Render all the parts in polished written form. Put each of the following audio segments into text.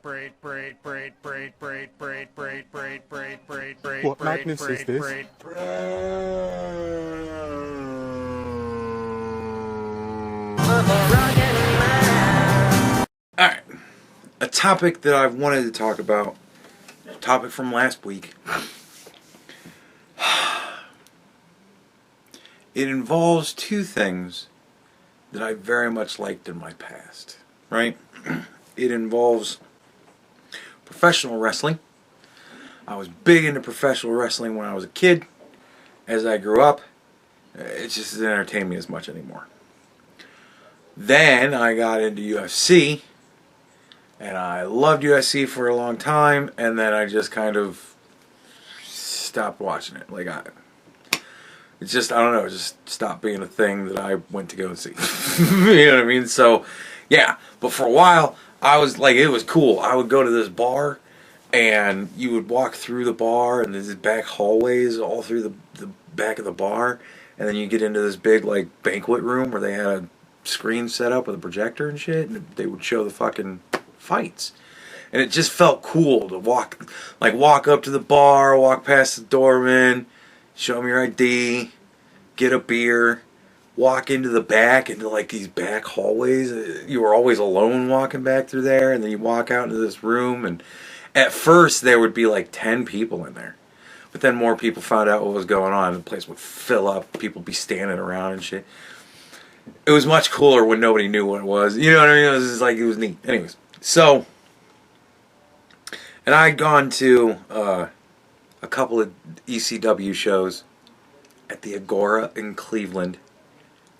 What madness is this? Alright, a topic that I've wanted to talk about, a topic from last week. It involves two things that I very much liked in my past, right? It involves professional wrestling. I was big into professional wrestling when I was a kid. As I grew up, it just doesn't entertain me as much anymore. Then I got into UFC, and I loved UFC for a long time, and then I just kind of stopped watching it. It's just, I don't know, it just stopped being a thing that I went to go and see. You know what I mean? So, yeah. But for a while, I was like, it was cool. I would go to this bar, and you would walk through the bar, and there's these back hallways all through the back of the bar, and then you get into this big, like, banquet room where they had a screen set up with a projector and shit, and they would show the fucking fights. And it just felt cool to walk up to the bar, walk past the doorman, show them your ID, get a beer, walk into the back, into like these back hallways. You were always alone walking back through there, and then you walk out into this room, and at first there would be like 10 people in there. But then more people found out what was going on, and the place would fill up, people would be standing around and shit. It was much cooler when nobody knew what it was. You know what I mean? It was just like, it was neat. Anyways, so, and I'd gone to a couple of ECW shows at the Agora in Cleveland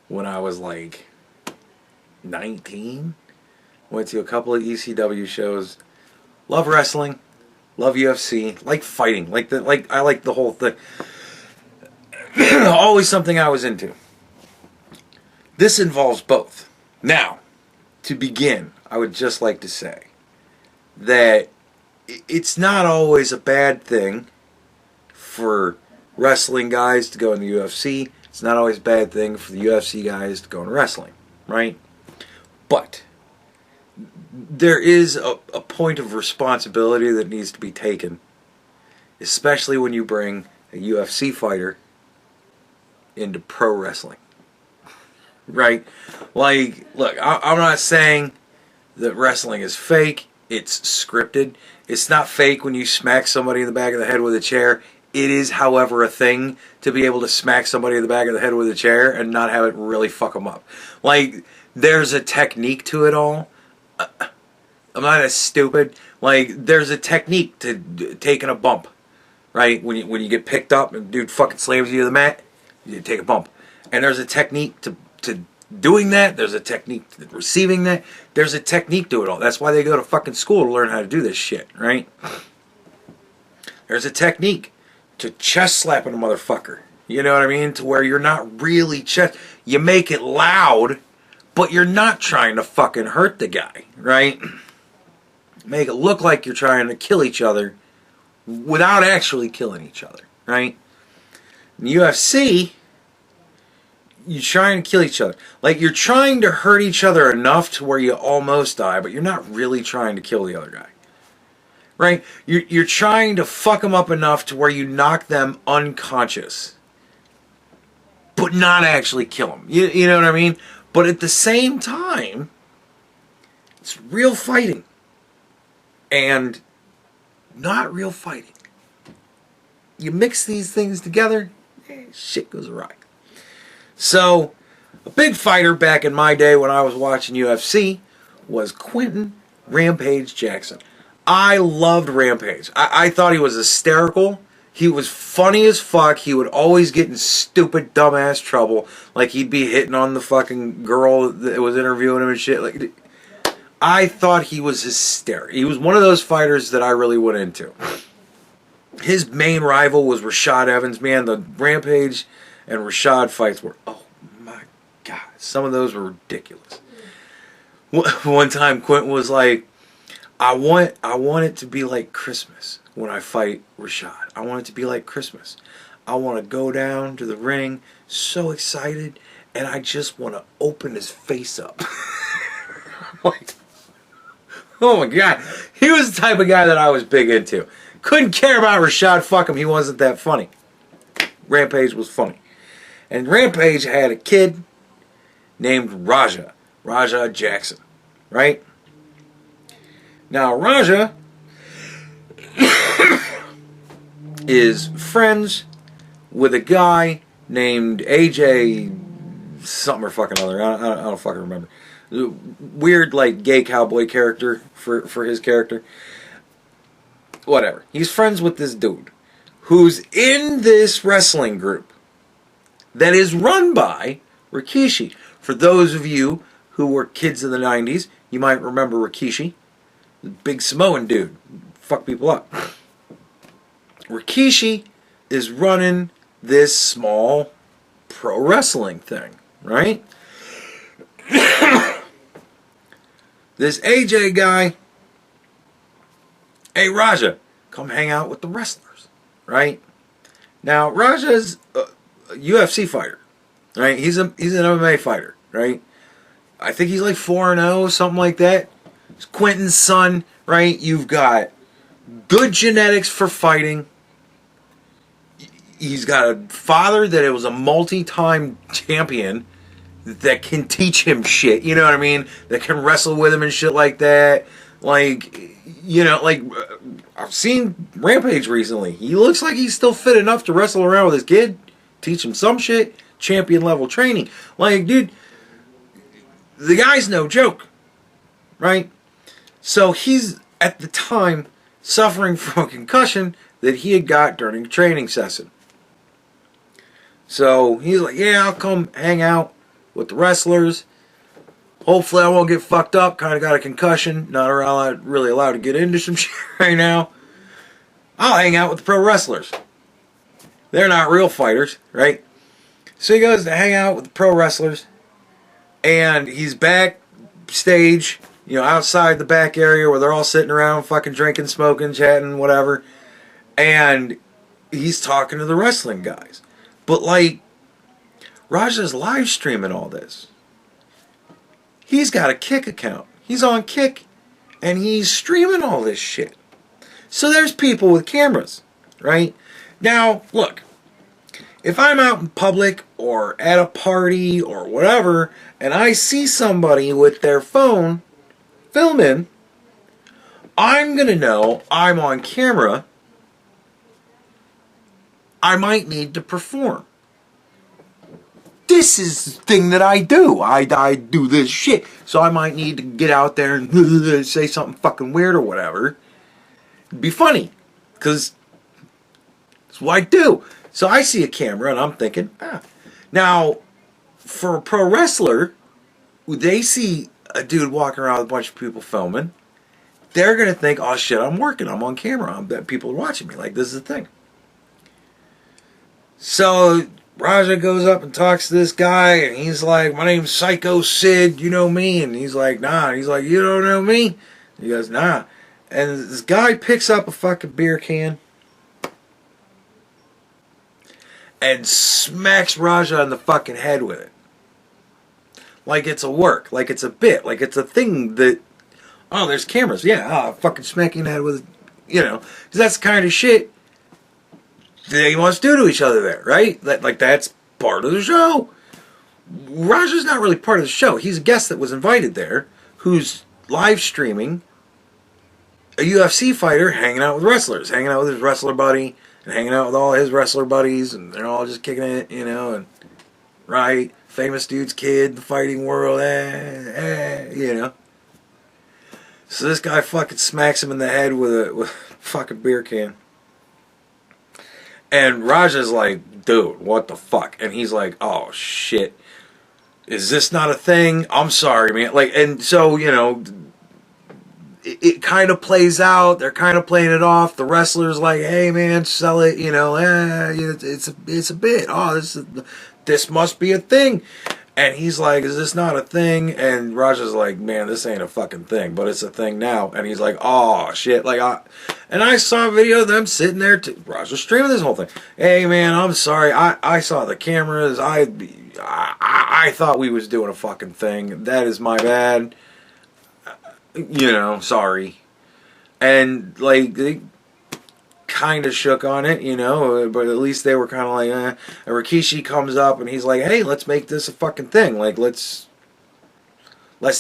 when I was like 19. Went to a couple of ECW shows. Love wrestling, love UFC, like fighting, I like the whole thing. Always something I was into. This involves both. Now, to begin, I would just like to say that it's not always a bad thing for wrestling guys to go in the UFC. It's not always a bad thing for the UFC guys to go in wrestling, right? But there is a point of responsibility that needs to be taken, especially when you bring a UFC fighter into pro wrestling. Right? Like, look, I'm not saying that wrestling is fake. It's scripted. It's not fake when you smack somebody in the back of the head with a chair. It is, however, a thing to be able to smack somebody in the back of the head with a chair and not have it really fuck them up. Like, there's a technique to it all. I'm not as stupid. Like, there's a technique to taking a bump. Right? When you get picked up and dude fucking slams you to the mat, you take a bump. And there's a technique to doing that. There's a technique to receiving that. There's a technique to it all. That's why they go to fucking school to learn how to do this shit, right? There's a technique to chest slapping a motherfucker. You know what I mean? To where you're not really chest. You make it loud, but you're not trying to fucking hurt the guy, right? Make it look like you're trying to kill each other without actually killing each other, right? In UFC, you're trying to kill each other. Like, you're trying to hurt each other enough to where you almost die, but you're not really trying to kill the other guy. Right? You're trying to fuck them up enough to where you knock them unconscious, but not actually kill them. You know what I mean? But at the same time, it's real fighting. And not real fighting. You mix these things together, shit goes awry. So, a big fighter back in my day when I was watching UFC was Quentin Rampage Jackson. I loved Rampage. I thought he was hysterical. He was funny as fuck. He would always get in stupid, dumbass trouble. Like, he'd be hitting on the fucking girl that was interviewing him and shit. Like, I thought he was hysterical. He was one of those fighters that I really went into. His main rival was Rashad Evans. Man, the Rampage and Rashad fights were, oh my God, some of those were ridiculous. One time Quentin was like, I want it to be like Christmas when I fight Rashad. I want it to be like Christmas. I want to go down to the ring so excited, and I just want to open his face up. Oh my god. He was the type of guy that I was big into. Couldn't care about Rashad, fuck him, he wasn't that funny. Rampage was funny. And Rampage had a kid named Raja Jackson, right? Now Raja is friends with a guy named AJ something or fucking other. I don't fucking remember. Weird, like, gay cowboy character for his character. Whatever. He's friends with this dude who's in this wrestling group that is run by Rikishi. For those of you who were kids in the 90s, you might remember Rikishi. The big Samoan dude. Fuck people up. Rikishi is running this small pro wrestling thing, right? This AJ guy, hey Raja, come hang out with the wrestlers, right? Now Raja's a UFC fighter, right? He's an MMA fighter, right? I think he's like 4-0, something like that. It's Quentin's son, right? You've got good genetics for fighting. He's got a father that was a multi-time champion that can teach him shit, you know what I mean? That can wrestle with him and shit like that. Like, you know, like, I've seen Rampage recently. He looks like he's still fit enough to wrestle around with his kid, teach him some shit, champion level training. Like, dude, the guy's no joke, right? So he's, at the time, suffering from a concussion that he had got during a training session. So he's like, yeah, I'll come hang out with the wrestlers. Hopefully I won't get fucked up. Kind of got a concussion. Not really allowed to get into some shit right now. I'll hang out with the pro wrestlers. They're not real fighters, right? So he goes to hang out with the pro wrestlers. And he's backstage, you know, outside the back area where they're all sitting around fucking drinking, smoking, chatting, whatever. And he's talking to the wrestling guys. But, like, Raja's live streaming all this. He's got a Kick account. He's on Kick, and he's streaming all this shit. So there's people with cameras, right? Now, look, if I'm out in public or at a party or whatever, and I see somebody with their phone filming, I'm going to know I'm on camera. I might need to perform. This is the thing that I do. I do this shit. So I might need to get out there and say something fucking weird or whatever. It'd be funny. Because it's what I do. So I see a camera and I'm thinking, ah. Now, for a pro wrestler, they see a dude walking around with a bunch of people filming. They're going to think, oh shit, I'm working. I'm on camera. People are watching me. Like, this is the thing. So Raja goes up and talks to this guy, and he's like, my name's Psycho Sid, you know me? And he's like, nah. And he's like, you don't know me? He goes, nah. And this guy picks up a fucking beer can and smacks Raja on the fucking head with it. Like it's a work, like it's a bit, like it's a thing that, oh, there's cameras, yeah, fucking smacking the head with, you know, because that's the kind of shit they wants to do to each other there, right? That's part of the show. Raja's not really part of the show. He's a guest that was invited there, who's live streaming a UFC fighter hanging out with wrestlers, hanging out with his wrestler buddy, and hanging out with all his wrestler buddies, and they're all just kicking it, you know, and right, famous dude's kid, the fighting world, you know. So this guy fucking smacks him in the head with a fucking beer can. And Raja's like, dude, what the fuck? And he's like, oh shit, is this not a thing? I'm sorry, man. Like, and so, you know, it kind of plays out. They're kind of playing it off. The wrestler's like, hey man, sell it, you know, it's a bit. Oh, this must be a thing. And he's like, is this not a thing? And Raja's like, man, this ain't a fucking thing, but it's a thing now. And he's like, oh shit. Like, I saw a video of them sitting there. Raja's streaming this whole thing. Hey man, I'm sorry. I saw the cameras. I thought we was doing a fucking thing. That is my bad. You know, sorry. And, like, they kind of shook on it, you know, but at least they were kind of like, eh. And Rikishi comes up and he's like, hey, let's make this a fucking thing. Like, let's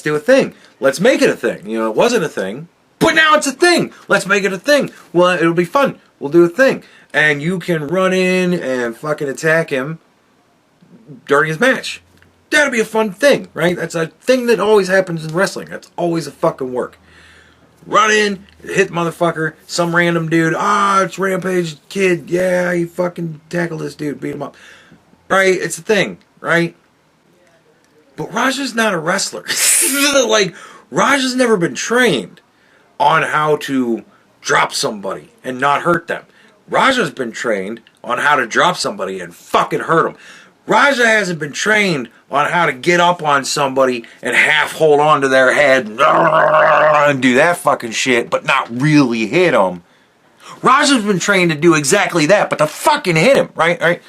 do a thing. Let's make it a thing. You know, it wasn't a thing, but now it's a thing. Let's make it a thing. Well, it'll be fun. We'll do a thing. And you can run in and fucking attack him during his match. That'll be a fun thing, right? That's a thing that always happens in wrestling. That's always a fucking work. Run in, hit motherfucker, some random dude. It's Rampage Kid. Yeah, he fucking tackled this dude, beat him up. Right? It's a thing, right? But Raja's not a wrestler. Like, Raja's never been trained on how to drop somebody and not hurt them. Raja's been trained on how to drop somebody and fucking hurt them. Raja hasn't been trained on how to get up on somebody and half hold on to their head and do that fucking shit, but not really hit them. Raja's been trained to do exactly that, but to fucking hit him, right? Right?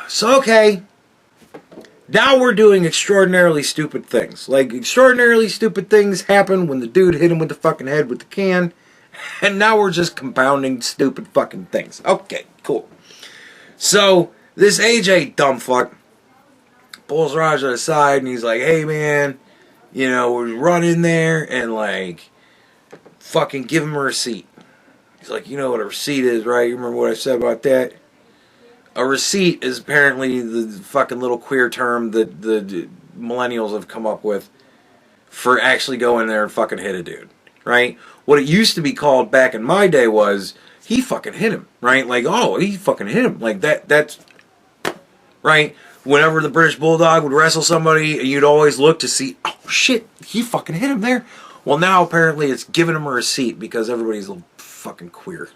So, okay. Now we're doing extraordinarily stupid things. Like, extraordinarily stupid things happen when the dude hit him with the fucking head with the can. And now we're just compounding stupid fucking things. Okay, cool. So, this AJ dumbfuck pulls Raja aside and he's like, hey man, you know, we run in there and like, fucking give him a receipt. He's like, you know what a receipt is, right? You remember what I said about that? A receipt is apparently the fucking little queer term that the millennials have come up with for actually going there and fucking hit a dude, right? What it used to be called back in my day was, he fucking hit him, right? Like, oh, he fucking hit him. Like, that's, right? Whenever the British Bulldog would wrestle somebody, you'd always look to see, oh, shit, he fucking hit him there. Well, now apparently it's giving him a receipt because everybody's a fucking queer.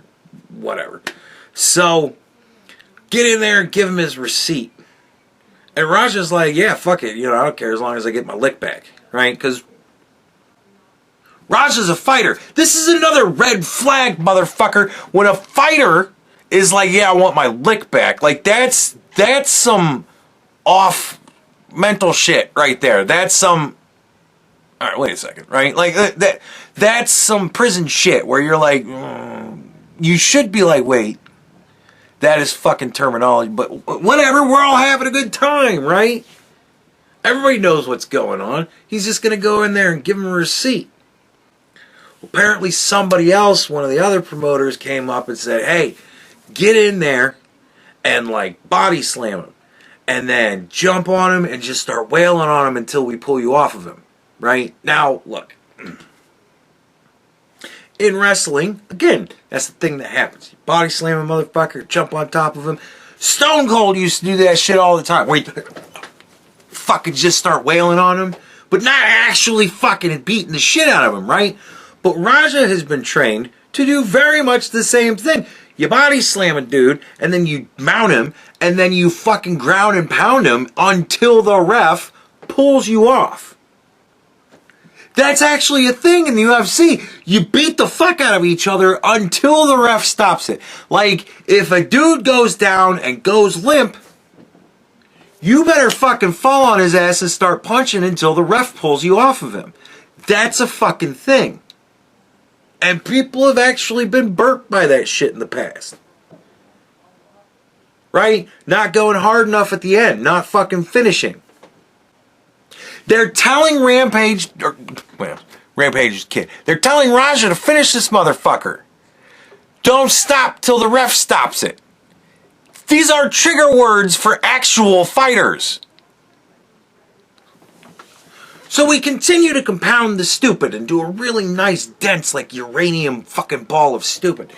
Whatever. So, get in there and give him his receipt. And Raja's like, yeah, fuck it. You know, I don't care as long as I get my lick back, right? Because Raja's a fighter. This is another red flag, motherfucker. When a fighter is like, yeah, I want my lick back. Like, that's some off mental shit right there. That's some... Alright, wait a second, right? Like, that's some prison shit where you're like... You should be like, wait, that is fucking terminology, but whatever, we're all having a good time, right? Everybody knows what's going on. He's just going to go in there and give him a receipt. Apparently somebody else, one of the other promoters, came up and said, hey, get in there and like body slam him and then jump on him and just start wailing on him until we pull you off of him, right? Now, look, in wrestling, again, that's the thing that happens. You body slam a motherfucker, jump on top of him. Stone Cold used to do that shit all the time, where you fucking just start wailing on him, but not actually fucking beating the shit out of him, right? But Raja has been trained to do very much the same thing. You body slam a dude, and then you mount him, and then you fucking ground and pound him until the ref pulls you off. That's actually a thing in the UFC. You beat the fuck out of each other until the ref stops it. Like, if a dude goes down and goes limp, you better fucking fall on his ass and start punching until the ref pulls you off of him. That's a fucking thing. And people have actually been burnt by that shit in the past. Right? Not going hard enough at the end. Not fucking finishing. They're telling Rampage Kid. They're telling Raja to finish this motherfucker. Don't stop till the ref stops it. These are trigger words for actual fighters. So we continue to compound the stupid and do a really nice, dense, like uranium fucking ball of stupid.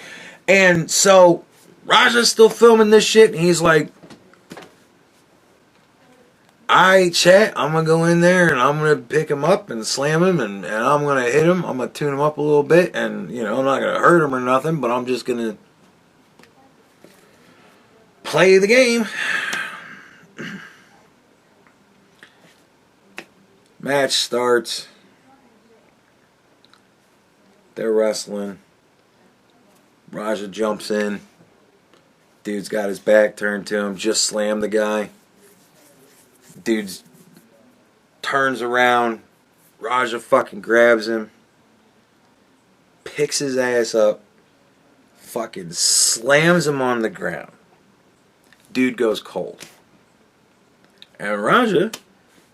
And so Raja's still filming this shit, and he's like, alright, chat, I'm going to go in there, and I'm going to pick him up and slam him, and I'm going to hit him. I'm going to tune him up a little bit, and, you know, I'm not going to hurt him or nothing, but I'm just going to play the game. Match starts. They're wrestling. Raja jumps in. Dude's got his back turned to him. Just slammed the guy. Dude turns around, Raja fucking grabs him, picks his ass up, fucking slams him on the ground. Dude goes cold. And Raja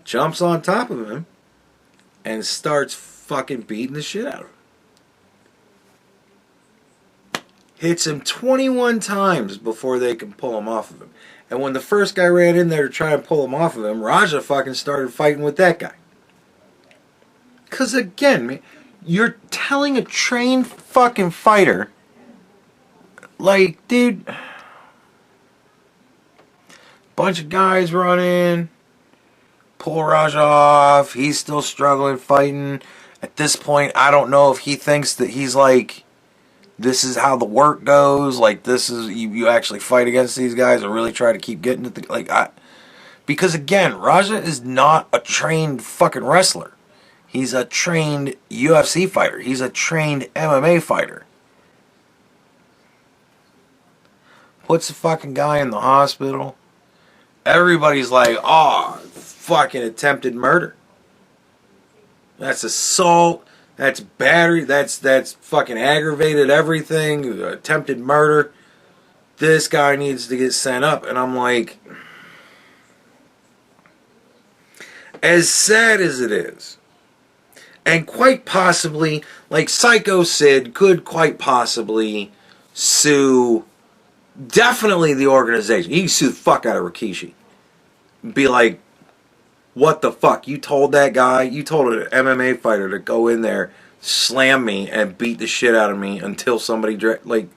jumps on top of him and starts fucking beating the shit out of him. Hits him 21 times before they can pull him off of him. And when the first guy ran in there to try and pull him off of him, Raja fucking started fighting with that guy. Because again, man, you're telling a trained fucking fighter, like, dude, bunch of guys run in, pull Raja off, he's still struggling, fighting. At this point, I don't know if he thinks that he's like, this is how the work goes, like this is, you actually fight against these guys and really try to keep getting at the, because again, Raja is not a trained fucking wrestler. He's a trained UFC fighter. He's a trained MMA fighter. Puts the fucking guy in the hospital. Everybody's like, oh, fucking attempted murder. That's assault. That's battery. That's fucking aggravated everything. Attempted murder. This guy needs to get sent up. And I'm like, as sad as it is, and quite possibly, like Psycho Sid could quite possibly sue, definitely the organization. He can sue the fuck out of Rikishi. Be like, what the fuck? You told that guy, you told an MMA fighter to go in there, slam me, and beat the shit out of me until somebody, until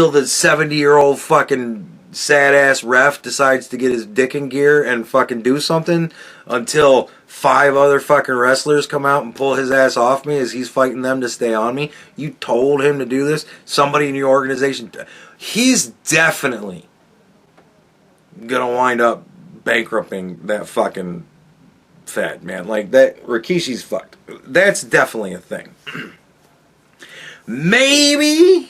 the 70-year-old fucking sad-ass ref decides to get his dick in gear and fucking do something, until 5 other fucking wrestlers come out and pull his ass off me as he's fighting them to stay on me. You told him to do this? Somebody in your organization. He's definitely gonna wind up bankrupting that fucking Fed, man. Like, that, Rikishi's fucked. That's definitely a thing. Maybe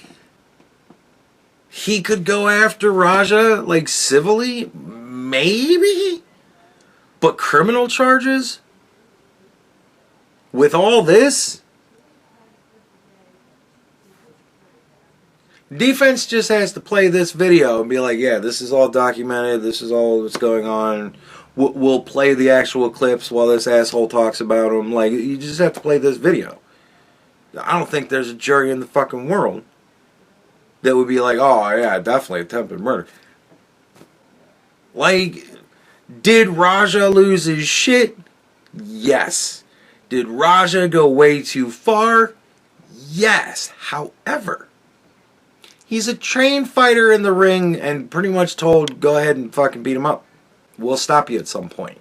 he could go after Raja, like, civilly? Maybe? But criminal charges? With all this? Defense just has to play this video and be like, yeah, this is all documented, this is all what's going on. We'll play the actual clips while this asshole talks about them. Like, you just have to play this video. I don't think there's a jury in the fucking world that would be like, oh, yeah, definitely attempted murder. Like, did Raja lose his shit? Yes. Did Raja go way too far? Yes. However, he's a trained fighter in the ring and pretty much told, go ahead and fucking beat him up. We'll stop you at some point.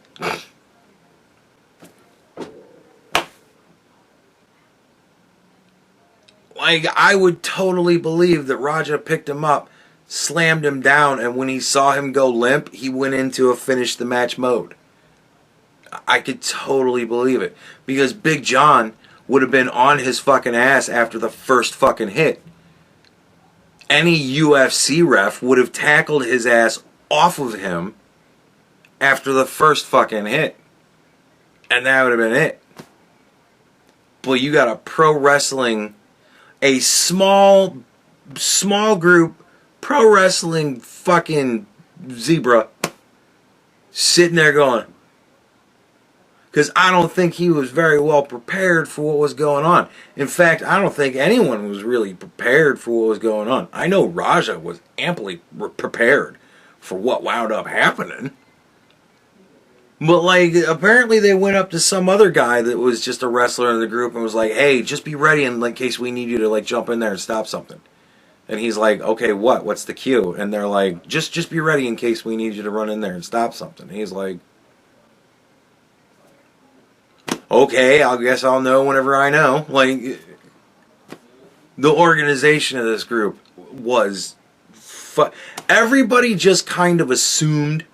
Like, I would totally believe that Raja picked him up, slammed him down, and when he saw him go limp, he went into a finish the match mode. I could totally believe it. Because Big John would have been on his fucking ass after the first fucking hit. Any UFC ref would have tackled his ass off of him after the first fucking hit. And that would have been it. But you got a pro wrestling, a small group pro wrestling fucking zebra sitting there going, because I don't think he was very well prepared for what was going on. In fact, I don't think anyone was really prepared for what was going on. I know Raja was amply prepared for what wound up happening. But, like, apparently they went up to some other guy that was just a wrestler in the group and was like, hey, just be ready in case we need you to, like, jump in there and stop something. And he's like, okay, what? What's the cue? And they're like, just be ready in case we need you to run in there and stop something. And he's like, okay, I guess I'll know whenever I know. Like, the organization of this group was... everybody just kind of assumed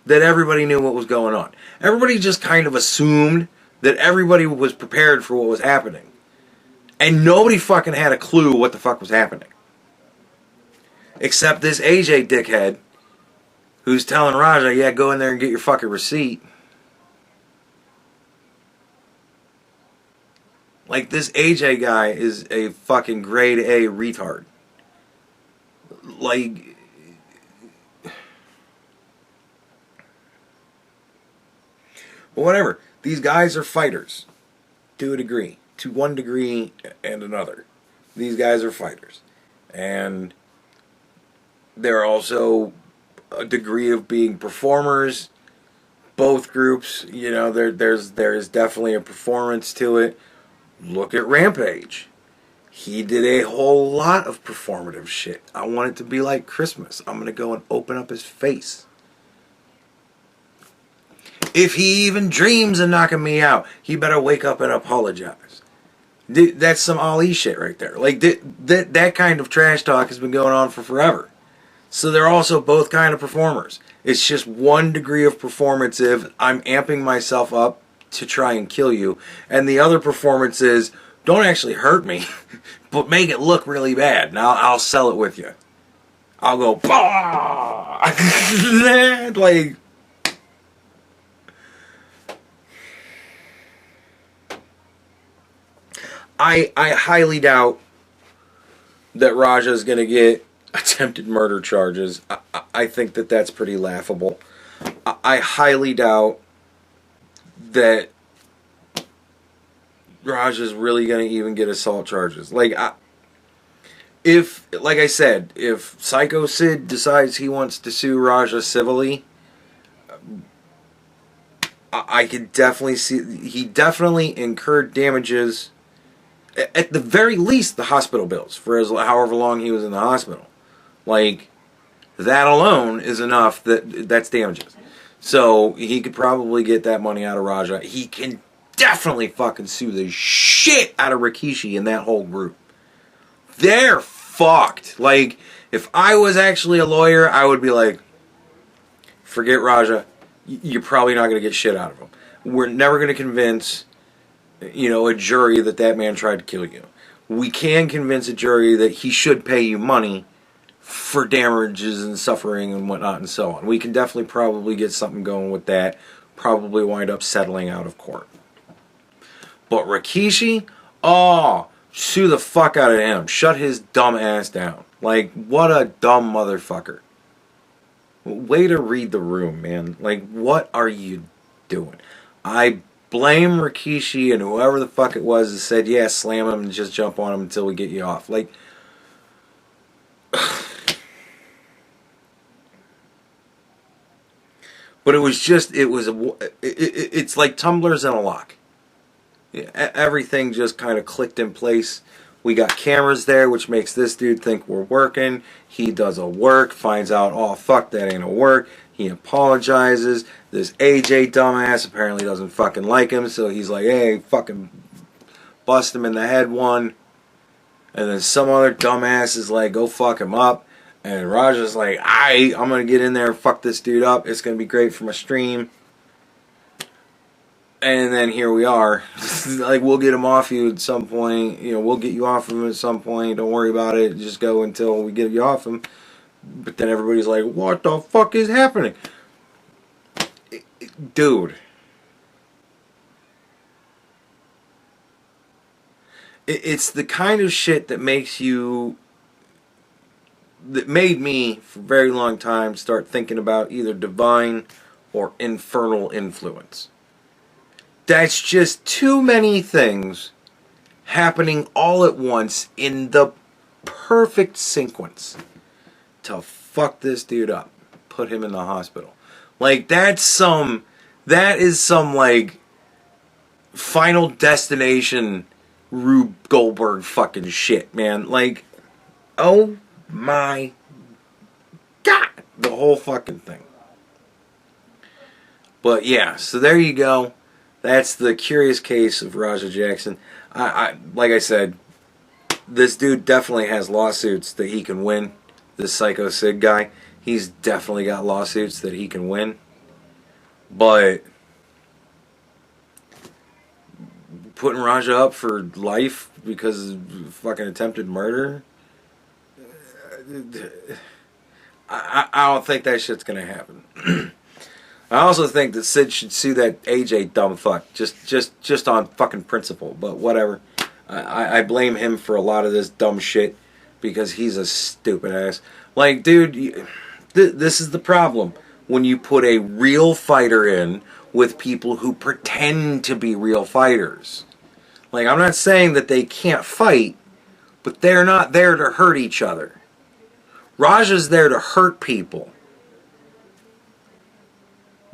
that everybody knew what was going on. Everybody just kind of assumed that everybody was prepared for what was happening. And nobody fucking had a clue what the fuck was happening. Except this AJ dickhead who's telling Raja, yeah, go in there and get your fucking receipt. Like, this AJ guy is a fucking grade A retard. Like, whatever. These guys are fighters. To a degree. To one degree and another. These guys are fighters. And they're also a degree of being performers. Both groups, you know, there's definitely a performance to it. Look at Rampage. He did a whole lot of performative shit. I want it to be like Christmas. I'm going to go and open up his face. If he even dreams of knocking me out, he better wake up and apologize. That's some Ali shit right there. Like, that kind of trash talk has been going on for forever. So they're also both kind of performers. It's just one degree of performance if I'm amping myself up to try and kill you. And the other performance is, don't actually hurt me, but make it look really bad. Now I'll sell it with you. I'll go, bah! Like, I highly doubt that Raja is going to get attempted murder charges. I think that that's pretty laughable. I highly doubt that Raja's really going to even get assault charges. Like, like I said, if Psycho Sid decides he wants to sue Raja civilly, I could definitely see he definitely incurred damages. At the very least, the hospital bills for however long he was in the hospital. Like, that alone is enough that's damages. So he could probably get that money out of Raja. He can definitely fucking sue the shit out of Rikishi and that whole group. They're fucked. Like, if I was actually a lawyer, I would be like, forget Raja. You're probably not going to get shit out of him. We're never going to convince, a jury that man tried to kill you. We can convince a jury that he should pay you money for damages and suffering and whatnot and so on. We can definitely probably get something going with that. Probably wind up settling out of court. But Rikishi, sue the fuck out of him. Shut his dumb ass down. Like, what a dumb motherfucker. Way to read the room, man. Like, what are you doing? I blame Rikishi and whoever the fuck it was that said, yeah, slam him and just jump on him until we get you off. Like, but it's like tumblers in a lock. Everything just kind of clicked in place. We got cameras there, which makes this dude think we're working. He does a work, finds out, oh, fuck, that ain't a work. He apologizes. This AJ dumbass apparently doesn't fucking like him, so he's like, hey, fucking bust him in the head one. And then some other dumbass is like, go fuck him up. And Raja's like, I'm going to get in there and fuck this dude up. It's going to be great for my stream. And then here we are. Like, we'll get him off you at some point. We'll get you off him at some point. Don't worry about it. Just go until we get you off him. But then everybody's like, what the fuck is happening? Dude. It's the kind of shit that made me, for a very long time, start thinking about either divine or infernal influence. That's just too many things happening all at once in the perfect sequence to fuck this dude up, put him in the hospital. Like, that is some like Final Destination Rube Goldberg fucking shit, man. Like, oh my God, the whole fucking thing. But yeah, so there you go. That's the curious case of Raja Jackson. Like I said, this dude definitely has lawsuits that he can win. This Psycho Sid guy, he's definitely got lawsuits that he can win. But putting Raja up for life because of fucking attempted murder, I don't think that shit's gonna happen. I also think that Sid should sue that AJ dumb fuck just on fucking principle. But whatever. I blame him for a lot of this dumb shit because he's a stupid ass. Like, dude, this is the problem. When you put a real fighter in with people who pretend to be real fighters. Like, I'm not saying that they can't fight, but they're not there to hurt each other. Raja's there to hurt people.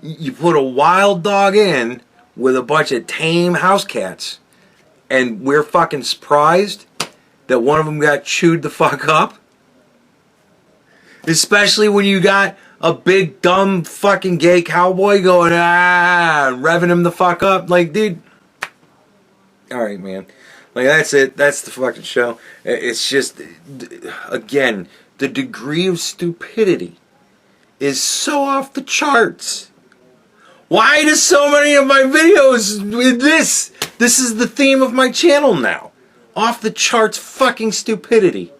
You put a wild dog in with a bunch of tame house cats, and we're fucking surprised that one of them got chewed the fuck up? Especially when you got a big dumb fucking gay cowboy going revving him the fuck up. Like, dude, alright, man, like, that's it, that's the fucking show. It's just, again, the degree of stupidity is so off the charts. Why do so many of my videos with this is the theme of my channel now, off the charts fucking stupidity.